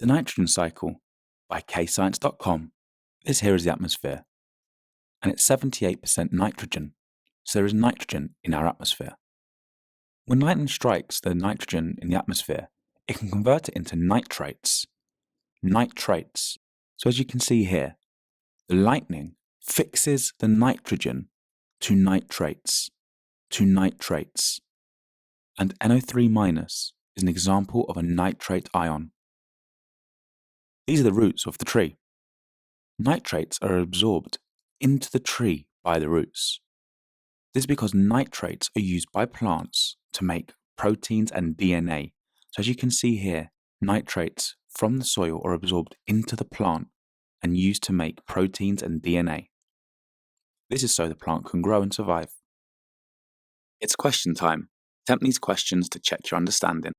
The nitrogen cycle by KayScience.com. This here is the atmosphere, and it's 78% nitrogen, so there is nitrogen in our atmosphere. When lightning strikes the nitrogen in the atmosphere, it can convert it into nitrates. Nitrates. So as you can see here, the lightning fixes the nitrogen to nitrates, and NO3- is an example of a nitrate ion. These are the roots of the tree. Nitrates are absorbed into the tree by the roots. This is because nitrates are used by plants to make proteins and DNA. So as you can see here, nitrates from the soil are absorbed into the plant and used to make proteins and DNA. This is so the plant can grow and survive. It's question time. Attempt these questions to check your understanding.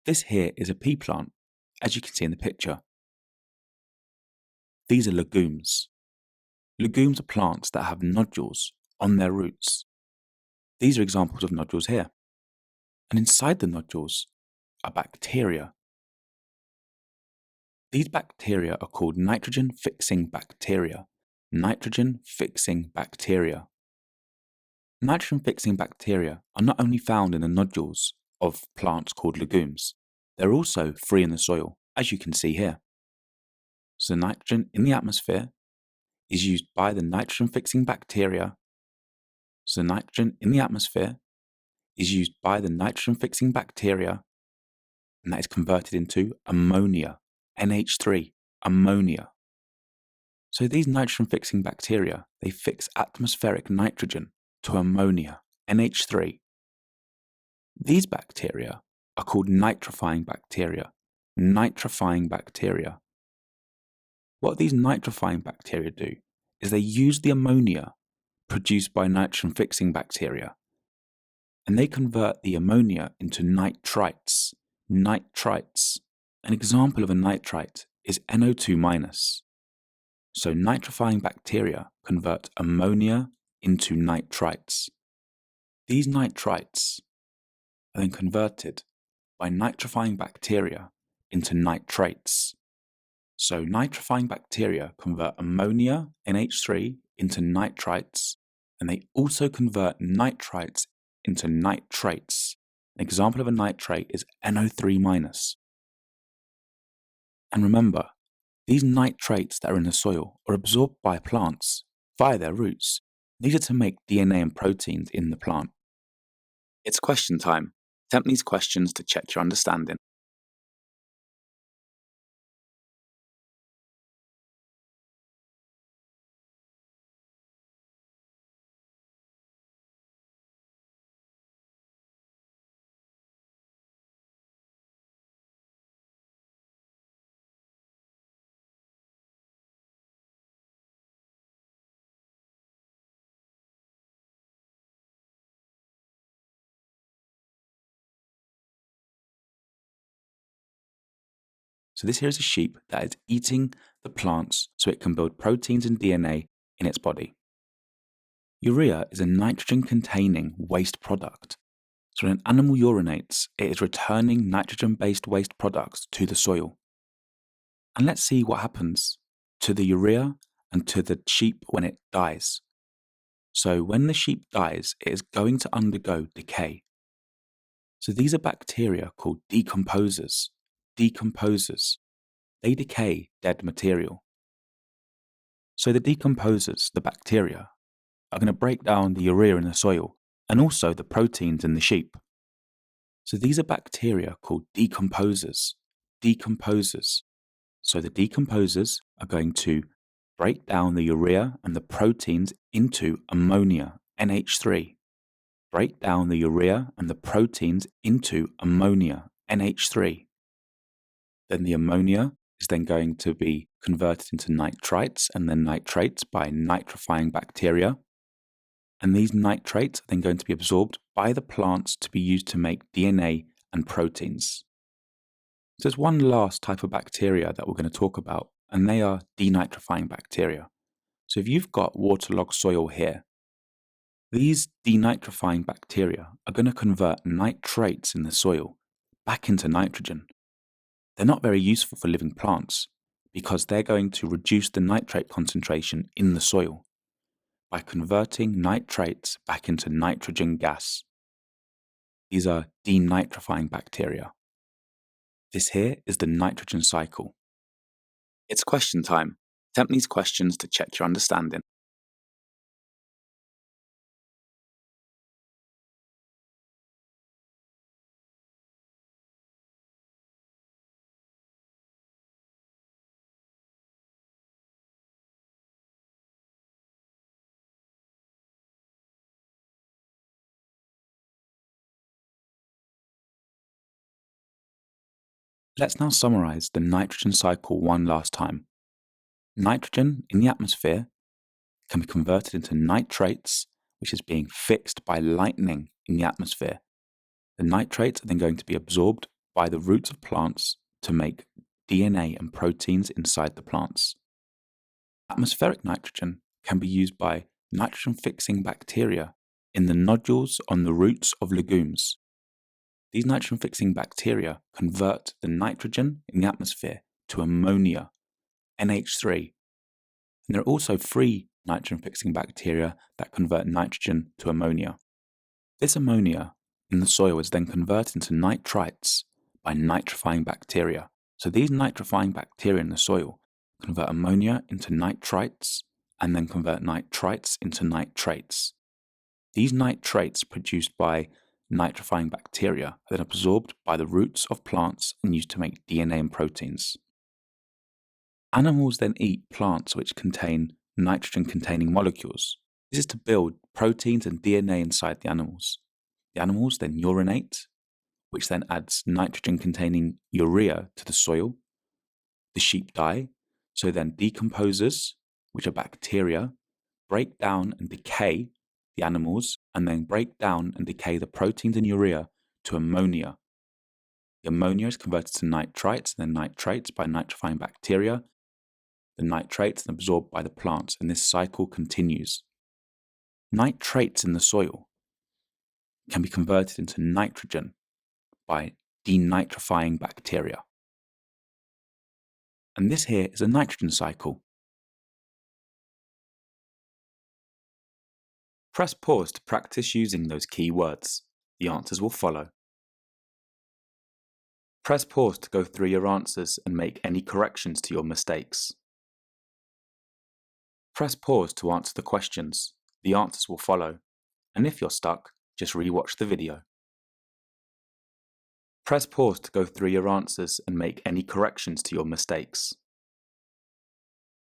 This here is a pea plant, as you can see in the picture. These are legumes. Legumes are plants that have nodules on their roots. These are examples of nodules here. And inside the nodules are bacteria. These bacteria are called nitrogen-fixing bacteria. Nitrogen-fixing bacteria. Nitrogen-fixing bacteria are not only found in the nodules of plants called legumes, they're also free in the soil, as you can see here. So nitrogen in the atmosphere is used by the nitrogen-fixing bacteria. So nitrogen in the atmosphere is used by the nitrogen-fixing bacteria, and that is converted into ammonia, NH3, ammonia. So these nitrogen-fixing bacteria, they fix atmospheric nitrogen to ammonia, NH3. These bacteria are called nitrifying bacteria. Nitrifying bacteria. What these nitrifying bacteria do is they use the ammonia produced by nitrogen-fixing bacteria, and they convert the ammonia into nitrites. Nitrites. An example of a nitrite is NO2-. So nitrifying bacteria convert ammonia into nitrites. These nitrites are then converted by nitrifying bacteria into nitrates. So nitrifying bacteria convert ammonia, NH3, into nitrites, and they also convert nitrites into nitrates. An example of a nitrate is NO3-. And remember, these nitrates that are in the soil are absorbed by plants via their roots, needed to make DNA and proteins in the plant. It's question time. Attempt these questions to check your understanding. So this here is a sheep that is eating the plants so it can build proteins and DNA in its body. Urea is a nitrogen-containing waste product. So when an animal urinates, it is returning nitrogen-based waste products to the soil. And let's see what happens to the urea and to the sheep when it dies. So when the sheep dies, it is going to undergo decay. So these are bacteria called decomposers. Decomposers. They decay dead material. So the decomposers, the bacteria, are going to break down the urea in the soil and also the proteins in the sheep. So these are bacteria called decomposers. Decomposers. So the decomposers are going to break down the urea and the proteins into ammonia, NH3. Break down the urea and the proteins into ammonia, NH3. Then the ammonia is then going to be converted into nitrites and then nitrates by nitrifying bacteria. And these nitrates are then going to be absorbed by the plants to be used to make DNA and proteins. So there's one last type of bacteria that we're going to talk about, and they are denitrifying bacteria. So if you've got waterlogged soil here, these denitrifying bacteria are going to convert nitrates in the soil back into nitrogen. They're not very useful for living plants because they're going to reduce the nitrate concentration in the soil by converting nitrates back into nitrogen gas. These are denitrifying bacteria. This here is the nitrogen cycle. It's question time. Attempt these questions to check your understanding. Let's now summarize the nitrogen cycle one last time. Nitrogen in the atmosphere can be converted into nitrates, which is being fixed by lightning in the atmosphere. The nitrates are then going to be absorbed by the roots of plants to make DNA and proteins inside the plants. Atmospheric nitrogen can be used by nitrogen-fixing bacteria in the nodules on the roots of legumes. These nitrogen-fixing bacteria convert the nitrogen in the atmosphere to ammonia, NH3. And there are also free nitrogen-fixing bacteria that convert nitrogen to ammonia. This ammonia in the soil is then converted into nitrites by nitrifying bacteria. So these nitrifying bacteria in the soil convert ammonia into nitrites and then convert nitrites into nitrates. These nitrates produced by nitrifying bacteria are then absorbed by the roots of plants and used to make DNA and proteins. Animals then eat plants which contain nitrogen-containing molecules. This is to build proteins and DNA inside the animals. The animals then urinate, which then adds nitrogen-containing urea to the soil. The sheep die, so then decomposers, which are bacteria, break down and decay the animals and then break down and decay the proteins and urea to ammonia. The ammonia is converted to nitrites and then nitrates by nitrifying bacteria. The nitrates are absorbed by the plants, and this cycle continues. Nitrates in the soil can be converted into nitrogen by denitrifying bacteria. And this here is a nitrogen cycle. Press pause to practice using those key words. The answers will follow. Press pause to go through your answers and make any corrections to your mistakes. Press pause to answer the questions. The answers will follow. And if you're stuck, just re-watch the video. Press pause to go through your answers and make any corrections to your mistakes.